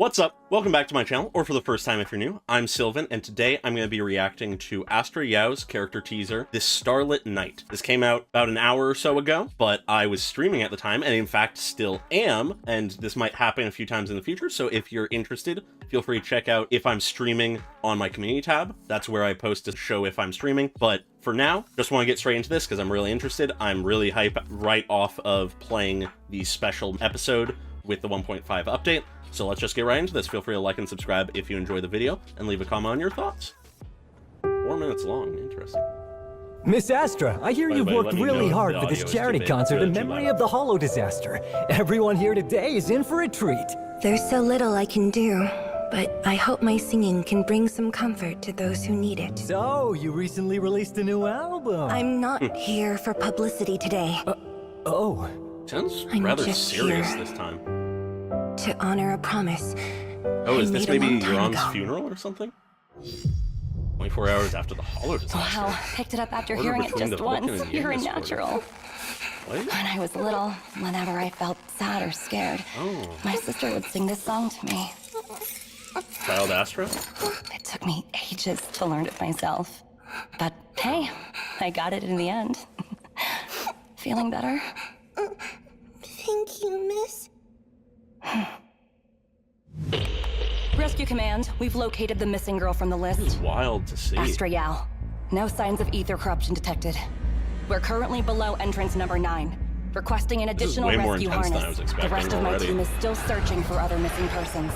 What's up? Welcome back to my channel, or for the first time if you're new, I'm Sylvan, and today I'm going to be reacting to Astra Yao's character teaser, this Starlit Night. This came out about an hour or so ago, but I was streaming at the time, and in fact still am, and this might happen a few times in the future, so if you're interested, feel free to check out if I'm streaming on my community tab. That's where I post to show if I'm streaming, but for now, just want to get straight into this because I'm really interested. I'm really hype right off of playing the special episode with the 1.5 update. So let's just get right into this. Feel free to like and subscribe if you enjoy the video, and leave a comment on your thoughts. 4 minutes long, interesting. Miss Astra, I hear you've worked really hard for this charity concert in memory of the Hollow disaster. Everyone here today is in for a treat. There's so little I can do, but I hope my singing can bring some comfort to those who need it. So, you recently released a new album. I'm not here for publicity today. Oh. Sounds I'm rather just serious here this time. to honor a promise. Oh, is I this made a maybe long time Euron's ago. funeral or something? 24 hours after the Hollow disaster. Wow, picked it up after Order hearing it between just the Vulcan once. and You're a Zenless natural. What? When I was little, whenever I felt sad or scared, Oh. my sister would sing this song to me. Child Astra? It took me ages to learn it myself. But hey, I got it in the end. Feeling better? Thank you, miss. Rescue Command, we've located the missing girl from the It's list. wild to see. Astra Yao. No signs of ether corruption detected. We're currently below entrance number 9, requesting an is additional way more rescue intense than I harness. was The expecting rest of my already. team is still searching for other missing persons.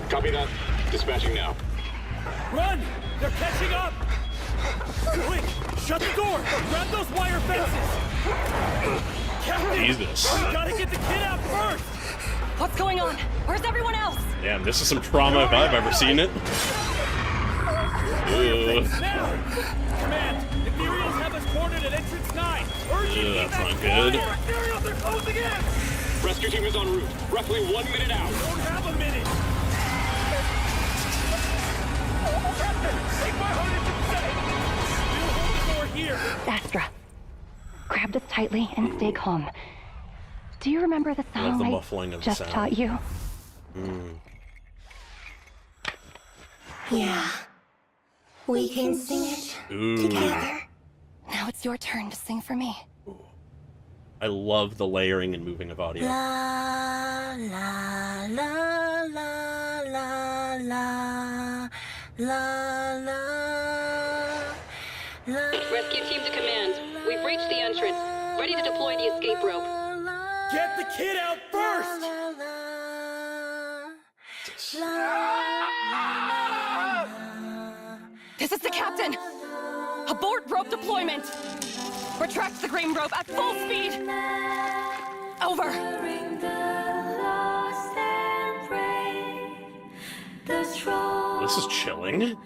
Copy that. Dispatching now. Run! They're catching up! Quick! Shut the door! Grab those wire fences! Captain! Jesus. We gotta get the kid out first! What's going on? Where's everyone else? Damn, this is some trauma if I've ever seen it. Ugh. Now! Command! Ethereals have us cornered at entrance 9! Urgent That's evac not good. required. Ethereals are closing in! Rescue team is en route. Roughly 1 minute out. Don't have a minute! Captain! Take my harness and say! We'll hold the door here! Astra, grab this tightly and stay calm. Do you remember the I love song the I muffling of the just sound. taught you? Yeah. We can sing it Ooh. together. Now it's your turn to sing for me. I love the layering and moving of audio. La la la la la la la la. Rescue team to command. We've reached the entrance. Ready to deploy the escape rope. Get the kid out first! This is the captain! Abort rope deployment! Retract the green rope at full speed! Over! This is chilling.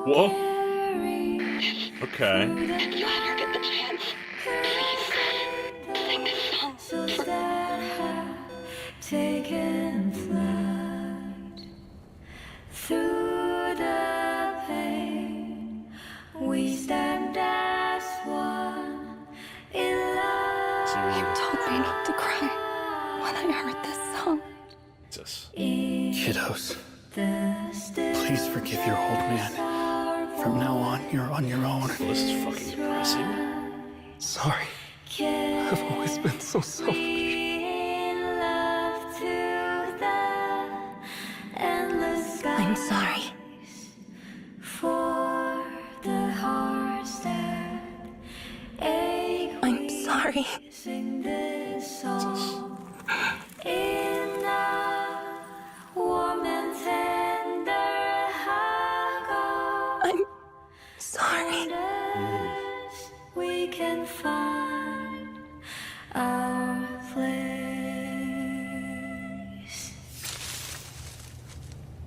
Whoa. Okay. If you ever get the chance, please sing this song. Taken flight through the pain, we stand as one in love. You told me not to cry when I heard this song. Jesus. Kiddos, please forgive your old man. From now on, you're on your own. Well, this is fucking depressing. Sorry. I've always been so selfish. I'm sorry. For the hearts that ache, I'm sorry. sing this song in a warm and tender hug. I'm sorry. We can find our place.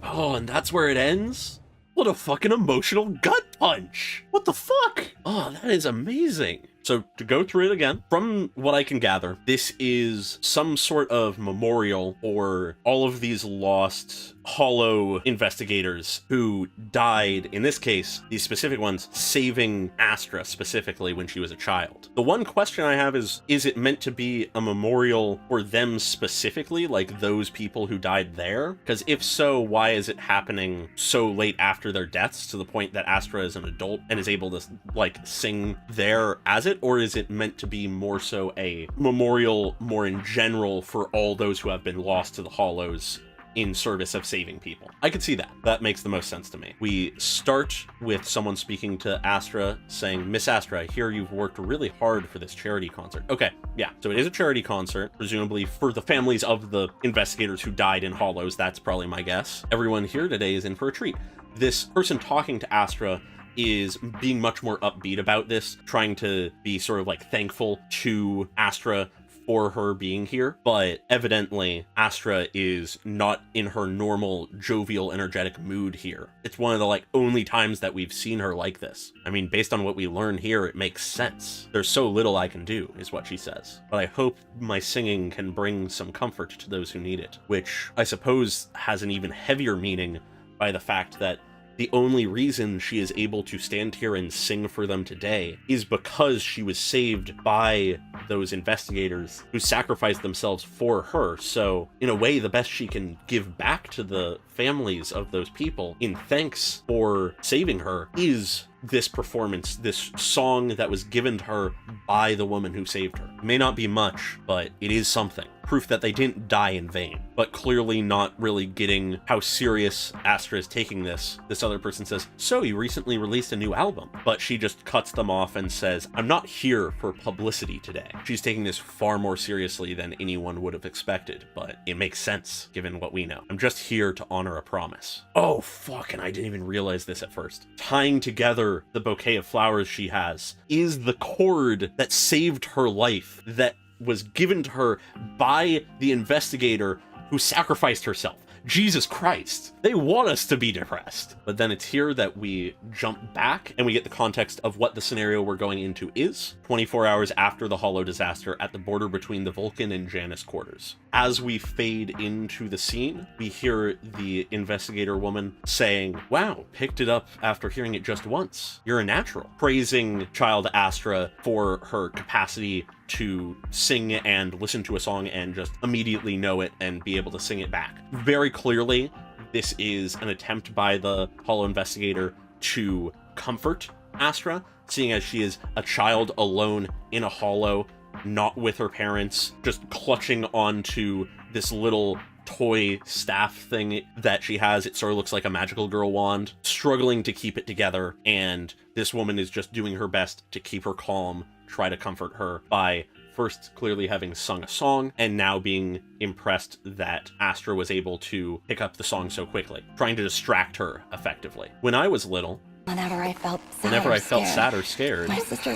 Oh, and that's where it ends? What a fucking emotional gut punch! What the fuck? Oh, that is amazing. So to go through it again, from what I can gather, this is some sort of memorial for all of these lost Hollow investigators who died, in this case, these specific ones, saving Astra specifically when she was a child. The one question I have is it meant to be a memorial for them specifically, like those people who died there? Because if so, why is it happening so late after their deaths to the point that Astra is an adult and is able to, like, sing there as it? Or is it meant to be more so a memorial more in general for all those who have been lost to the Hollows in service of saving people? I could see that. That makes the most sense to me. We start with someone speaking to Astra saying, Miss Astra, I hear you've worked really hard for this charity concert. Okay, yeah. So it is a charity concert, presumably for the families of the investigators who died in Hollows. That's probably my guess. Everyone here today is in for a treat. This person talking to Astra is being much more upbeat about this, trying to be sort of like thankful to Astra for her being here, but evidently Astra is not in her normal jovial, energetic mood here. It's one of the only times that we've seen her like this. I mean, based on what we learn here, it makes sense. There's so little I can do, is what she says. But I hope my singing can bring some comfort to those who need it, which I suppose has an even heavier meaning by the fact that the only reason she is able to stand here and sing for them today is because she was saved by those investigators who sacrificed themselves for her. So, in a way, the best she can give back to the families of those people in thanks for saving her is this performance, this song that was given to her by the woman who saved her. It may not be much, but it is something. Proof that they didn't die in vain, but clearly not really getting how serious Astra is taking this. This other person says, so you recently released a new album, but she just cuts them off and says, I'm not here for publicity today. She's taking this far more seriously than anyone would have expected, but it makes sense given what we know. I'm just here to honor a promise. Oh, fuck, and I didn't even realize this at first. Tying together the bouquet of flowers she has is the cord that saved her life, that was given to her by the investigator who sacrificed herself. Jesus Christ, they want us to be depressed. But then it's here that we jump back and we get the context of what the scenario we're going into is 24 hours after the Hollow disaster at the border between the Vulcan and Janus quarters. As we fade into the scene, we hear the investigator woman saying, wow, picked it up after hearing it just once. You're a natural. Praising child Astra for her capacity to sing and listen to a song and just immediately know it and be able to sing it back. Very clearly, this is an attempt by the Hollow investigator to comfort Astra, seeing as she is a child alone in a Hollow, not with her parents, just clutching onto this little toy staff thing that she has. It sort of looks like a magical girl wand, struggling to keep it together, and this woman is just doing her best to keep her calm, try to comfort her by first clearly having sung a song and now being impressed that Astra was able to pick up the song so quickly, trying to distract her effectively. When I was little, Whenever I felt sad or scared, my sister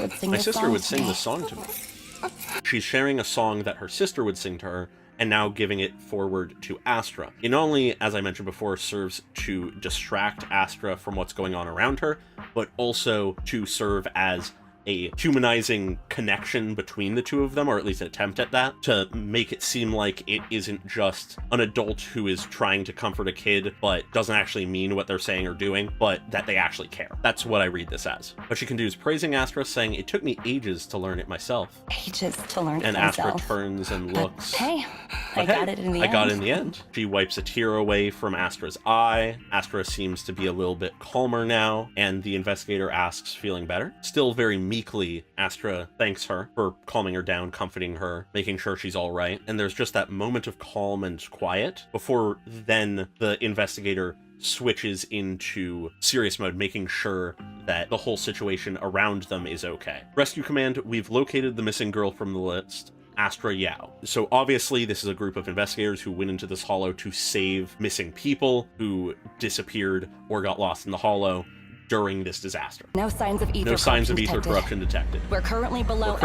would sing the song to me. She's sharing a song that her sister would sing to her and now giving it forward to Astra. It not only, as I mentioned before, serves to distract Astra from what's going on around her, but also to serve as a humanizing connection between the two of them, or at least an attempt at that, to make it seem like it isn't just an adult who is trying to comfort a kid but doesn't actually mean what they're saying or doing, but that they actually care. That's what I read this as. What she can do is praising Astra, saying, it took me ages to learn it myself. Ages to learn it and myself. Astra turns and looks. I got it in the end. I got it in the end. She wipes a tear away from Astra's eye. Astra seems to be a little bit calmer now, and the investigator asks, feeling better? Still very meekly, Astra thanks her for calming her down, comforting her, making sure she's all right. And there's just that moment of calm and quiet before then the investigator switches into serious mode, making sure that the whole situation around them is okay. Rescue Command, we've located the missing girl from the list, Astra Yao. So obviously this is a group of investigators who went into this Hollow to save missing people who disappeared or got lost in the Hollow during this disaster. No signs of ether corruption detected. We're currently below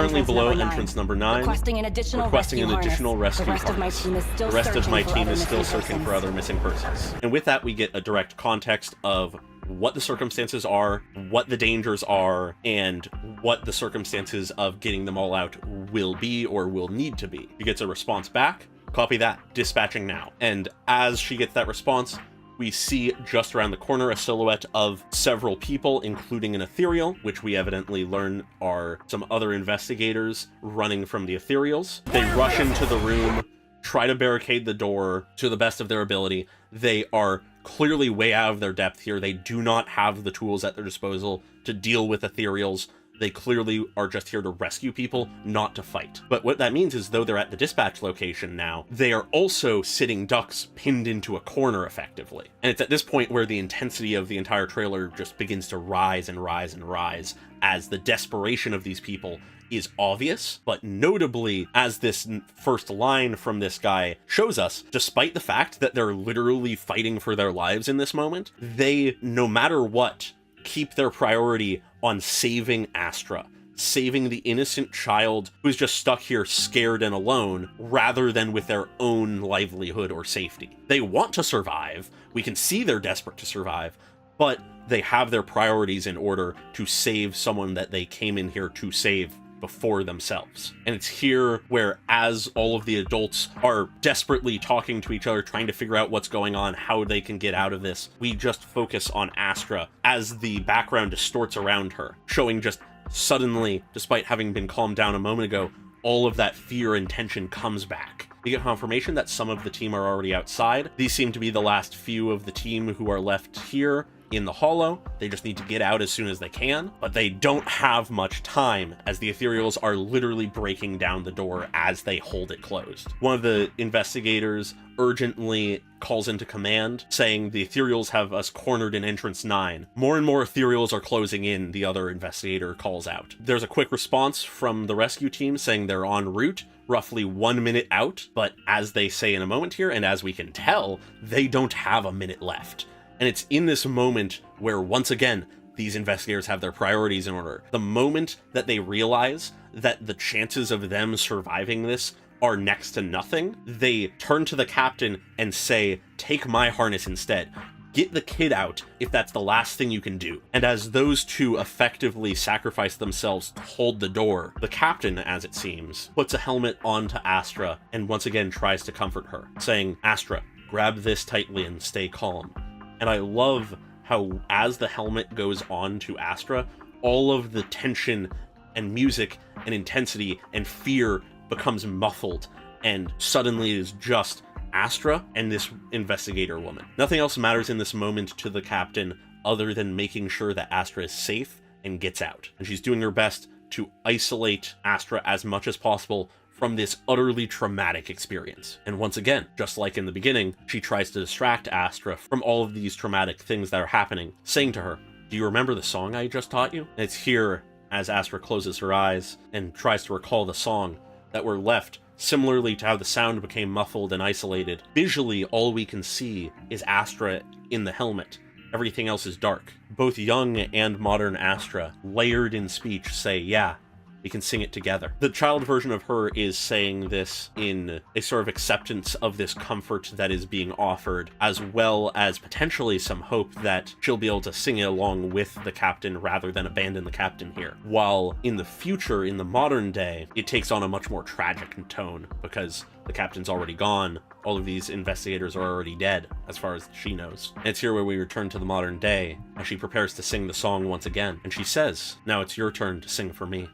entrance number 9. Requesting an additional rescue rescue The rest of my harness. team is still The rest of my team is still searching searching for other missing persons. And with that, we get a direct context of what the circumstances are, what the dangers are, and what the circumstances of getting them all out will be or will need to be. She gets a response back. Copy that. Dispatching now. And as she gets that response, we see just around the corner a silhouette of several people, including an ethereal, which we evidently learn are some other investigators running from the ethereals. They rush into the room, try to barricade the door to the best of their ability. They are clearly way out of their depth here. They do not have the tools at their disposal to deal with ethereals. They clearly are just here to rescue people, not to fight. But what that means is, though they're at the dispatch location now, they are also sitting ducks pinned into a corner effectively. And it's at this point where the intensity of the entire trailer just begins to rise and rise and rise as the desperation of these people is obvious, but notably, as this first line from this guy shows us, despite the fact that they're literally fighting for their lives in this moment, they, no matter what, keep their priority on saving Astra, saving the innocent child who's just stuck here scared and alone, rather than with their own livelihood or safety. They want to survive, we can see they're desperate to survive, but they have their priorities in order to save someone that they came in here to save before themselves. And it's here where, as all of the adults are desperately talking to each other, trying to figure out what's going on, how they can get out of this, we just focus on Astra as the background distorts around her, showing just suddenly, despite having been calmed down a moment ago, all of that fear and tension comes back. We get confirmation that some of the team are already outside. These seem to be the last few of the team who are left here in the hollow. They just need to get out as soon as they can, but they don't have much time, as the ethereals are literally breaking down the door as they hold it closed. One of the investigators urgently calls into command, saying the ethereals have us cornered in entrance 9. More and more ethereals are closing in, the other investigator calls out. There's a quick response from the rescue team saying they're en route, roughly 1 minute out, but as they say in a moment here, and as we can tell, they don't have a minute left. And it's in this moment where, once again, these investigators have their priorities in order. The moment that they realize that the chances of them surviving this are next to nothing, they turn to the captain and say, "Take my harness instead. Get the kid out if that's the last thing you can do." And as those two effectively sacrifice themselves to hold the door, the captain, as it seems, puts a helmet onto Astra and once again tries to comfort her, saying, "Astra, grab this tightly and stay calm." And I love how, as the helmet goes on to Astra, all of the tension and music and intensity and fear becomes muffled, and suddenly it is just Astra and this investigator woman. Nothing else matters in this moment to the captain other than making sure that Astra is safe and gets out. And she's doing her best to isolate Astra as much as possible from this utterly traumatic experience. And once again, just like in the beginning, she tries to distract Astra from all of these traumatic things that are happening, saying to her, "Do you remember the song I just taught you?" And it's here, as Astra closes her eyes and tries to recall the song, that we're left, similarly to how the sound became muffled and isolated. Visually, all we can see is Astra in the helmet. Everything else is dark. Both young and modern Astra, layered in speech, say, "Yeah, we can sing it together." The child version of her is saying this in a sort of acceptance of this comfort that is being offered, as well as potentially some hope that she'll be able to sing it along with the captain rather than abandon the captain here. While in the future, in the modern day, it takes on a much more tragic tone because the captain's already gone. All of these investigators are already dead, as far as she knows. And it's here where we return to the modern day, as she prepares to sing the song once again. And she says, "Now it's your turn to sing for me."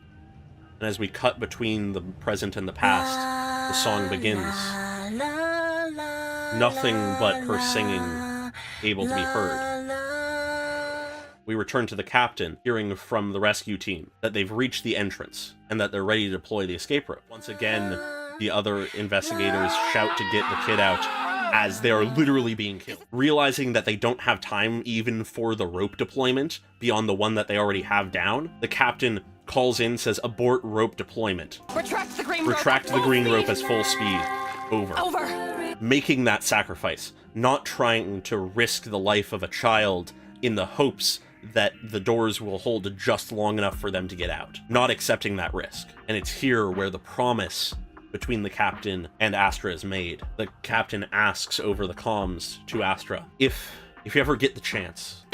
And as we cut between the present and the past, the song begins. Nothing but her singing able to be heard. We return to the captain, hearing from the rescue team that they've reached the entrance and that they're ready to deploy the escape rope. Once again, the other investigators shout to get the kid out as they are literally being killed. Realizing that they don't have time even for the rope deployment beyond the one that they already have down, the captain calls in, says, "Abort rope deployment. Retract the green rope as full speed. Over." Making that sacrifice, not trying to risk the life of a child in the hopes that the doors will hold just long enough for them to get out. Not accepting that risk. And it's here where the promise between the captain and Astra is made. The captain asks over the comms to Astra, if you ever get the chance,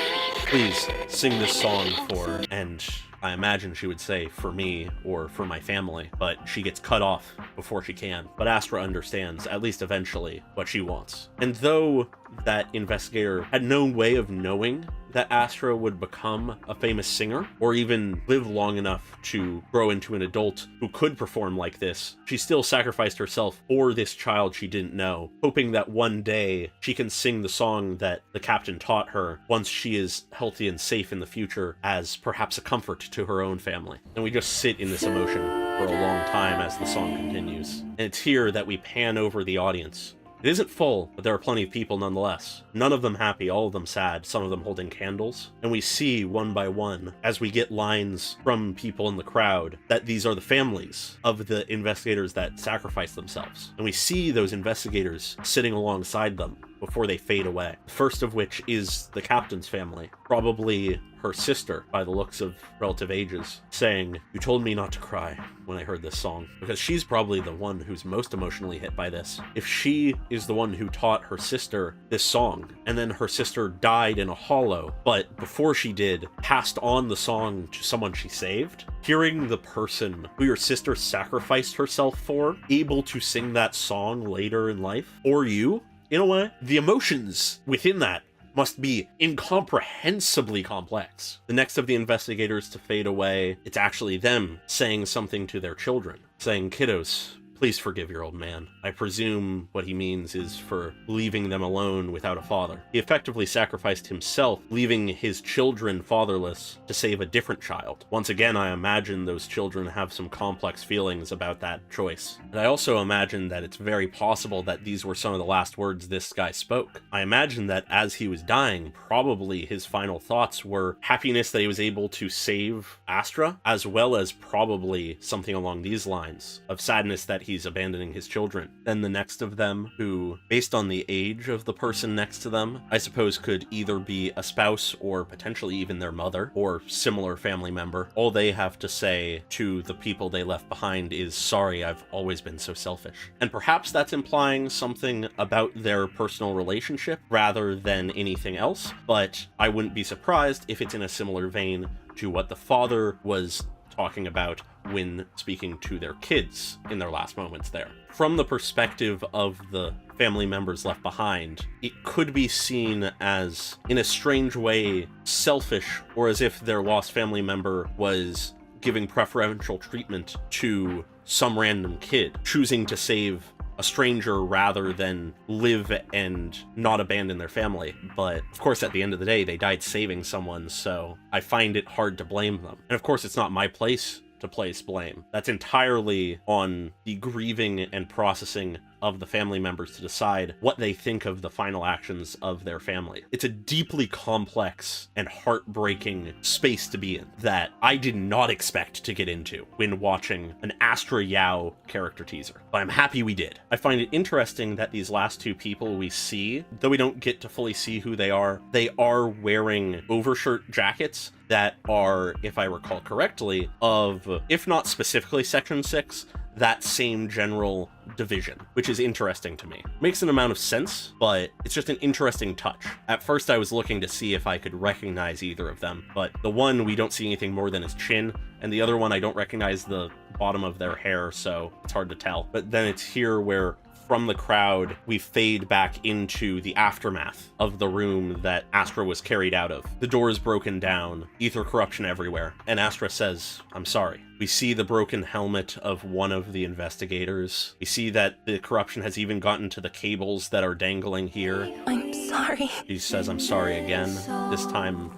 please sing this song for, and I imagine she would say for me or for my family, but she gets cut off before she can. But Astra understands, at least eventually, what she wants. And though that investigator had no way of knowing that Astra would become a famous singer, or even live long enough to grow into an adult who could perform like this, she still sacrificed herself for this child she didn't know, hoping that one day she can sing the song that the captain taught her once she is healthy and safe in the future, as perhaps a comfort to her own family. And we just sit in this emotion for a long time as the song continues. And it's here that we pan over the audience. It isn't full, but there are plenty of people nonetheless. None of them happy, all of them sad, some of them holding candles. And we see one by one, as we get lines from people in the crowd, that these are the families of the investigators that sacrificed themselves. And we see those investigators sitting alongside them before they fade away. The first of which is the captain's family, probably her sister by the looks of relative ages, saying, "You told me not to cry when I heard this song," because she's probably the one who's most emotionally hit by this. If she is the one who taught her sister this song, and then her sister died in a hollow, but before she did, passed on the song to someone she saved, hearing the person who your sister sacrificed herself for able to sing that song later in life, or you, in a way, the emotions within that must be incomprehensibly complex. The next of the investigators to fade away, it's actually them saying something to their children, saying, "Kiddos, please forgive your old man." I presume what he means is for leaving them alone without a father. He effectively sacrificed himself, leaving his children fatherless to save a different child. Once again, I imagine those children have some complex feelings about that choice. And I also imagine that it's very possible that these were some of the last words this guy spoke. I imagine that as he was dying, probably his final thoughts were happiness that he was able to save Astra, as well as probably something along these lines of sadness that he's abandoning his children. Then the next of them, who, based on the age of the person next to them, I suppose could either be a spouse or potentially even their mother or similar family member, all they have to say to the people they left behind is, "Sorry, I've always been so selfish." And perhaps that's implying something about their personal relationship rather than anything else, but I wouldn't be surprised if it's in a similar vein to what the father was talking about when speaking to their kids in their last moments there. From the perspective of the family members left behind, it could be seen as, in a strange way, selfish, or as if their lost family member was giving preferential treatment to some random kid, choosing to save a stranger rather than live and not abandon their family. But of course, at the end of the day, they died saving someone, so I find it hard to blame them. And of course, it's not my place to place blame. That's entirely on the grieving and processing of the family members to decide what they think of the final actions of their family. It's a deeply complex and heartbreaking space to be in that I did not expect to get into when watching an Astra Yao character teaser, but I'm happy we did. I find it interesting that these last two people we see, though we don't get to fully see who they are wearing overshirt jackets that are, if I recall correctly, of, if not specifically Section 6, that same general division, which is interesting to me. Makes an amount of sense, but it's just an interesting touch. At first I was looking to see if I could recognize either of them, but the one we don't see anything more than his chin, and the other one I don't recognize the bottom of their hair, so it's hard to tell. But then it's here where from the crowd, we fade back into the aftermath of the room that Astra was carried out of. The door is broken down, ether corruption everywhere, and Astra says, "I'm sorry." We see the broken helmet of one of the investigators. We see that the corruption has even gotten to the cables that are dangling here. I'm sorry. She says, "I'm sorry" again, this time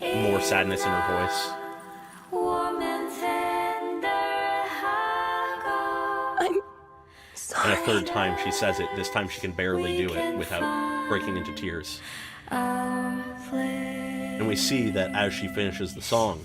more sadness in her voice. And a third time she says it, this time she can barely do it without breaking into tears. And we see that as she finishes the song,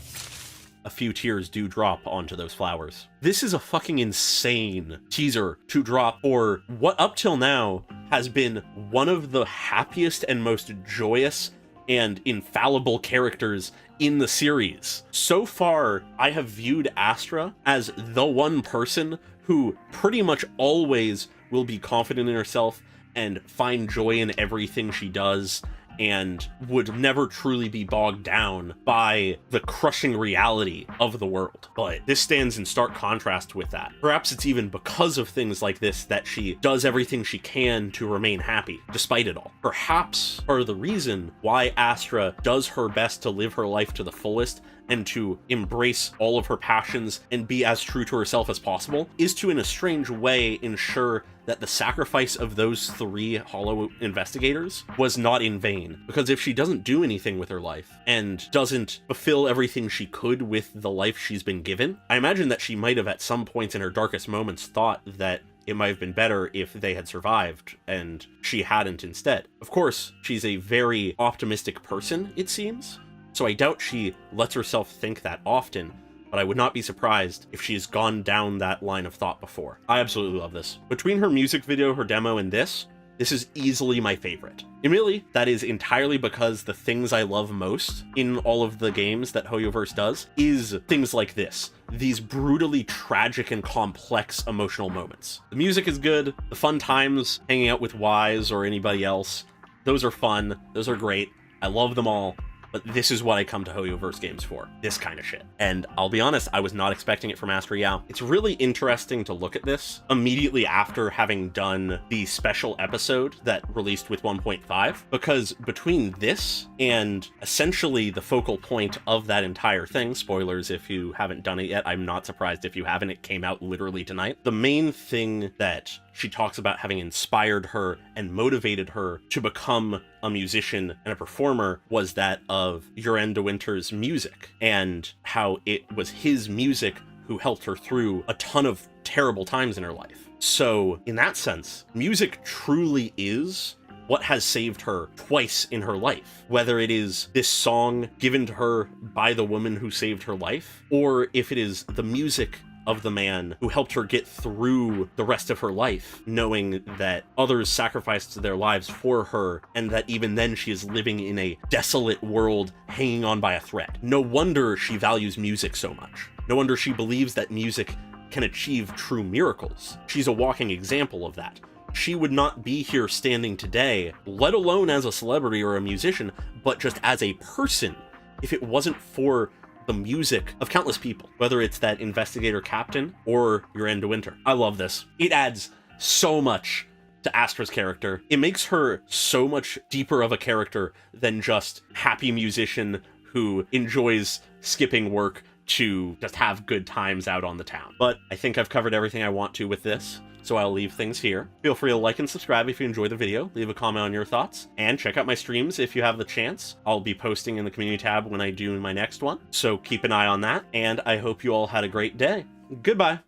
a few tears do drop onto those flowers. This is a fucking insane teaser to drop for what up till now has been one of the happiest and most joyous and infallible characters in the series. So far, I have viewed Astra as the one person who pretty much always will be confident in herself and find joy in everything she does and would never truly be bogged down by the crushing reality of the world. But this stands in stark contrast with that. Perhaps it's even because of things like this that she does everything she can to remain happy, despite it all. Perhaps part of the reason why Astra does her best to live her life to the fullest and to embrace all of her passions and be as true to herself as possible is to, in a strange way, ensure that the sacrifice of those 3 Hollow investigators was not in vain. Because if she doesn't do anything with her life and doesn't fulfill everything she could with the life she's been given, I imagine that she might have at some points in her darkest moments thought that it might have been better if they had survived and she hadn't instead. Of course, she's a very optimistic person, it seems, so I doubt she lets herself think that often, but I would not be surprised if she has gone down that line of thought before. I absolutely love this. Between her music video, her demo, and this is easily my favorite. And really, that is entirely because the things I love most in all of the games that HoYoverse does is things like this. These brutally tragic and complex emotional moments. The music is good, the fun times hanging out with Wise or anybody else, those are fun, those are great, I love them all. But this is what I come to HoYoverse games for, this kind of shit. And I'll be honest, I was not expecting it from Astra Yao. It's really interesting to look at this immediately after having done the special episode that released with 1.5, because between this and essentially the focal point of that entire thing, spoilers if you haven't done it yet, I'm not surprised if you haven't, it came out literally tonight. The main thing that she talks about having inspired her and motivated her to become a musician and a performer was that of Uren de Winter's music, and how it was his music who helped her through a ton of terrible times in her life. So in that sense, music truly is what has saved her twice in her life, whether it is this song given to her by the woman who saved her life, or if it is the music of the man who helped her get through the rest of her life, knowing that others sacrificed their lives for her, and that even then she is living in a desolate world hanging on by a thread. No wonder she values music so much. No wonder she believes that music can achieve true miracles. She's a walking example of that. She would not be here standing today, let alone as a celebrity or a musician, but just as a person, if it wasn't for the music of countless people, whether it's that investigator captain or Uren de Winter. I love this. It adds so much to Astra's character. It makes her so much deeper of a character than just happy musician who enjoys skipping work to just have good times out on the town. But I think I've covered everything I want to with this, so I'll leave things here. Feel free to like and subscribe if you enjoyed the video, leave a comment on your thoughts, and check out my streams if you have the chance. I'll be posting in the community tab when I do my next one, so keep an eye on that, and I hope you all had a great day. Goodbye!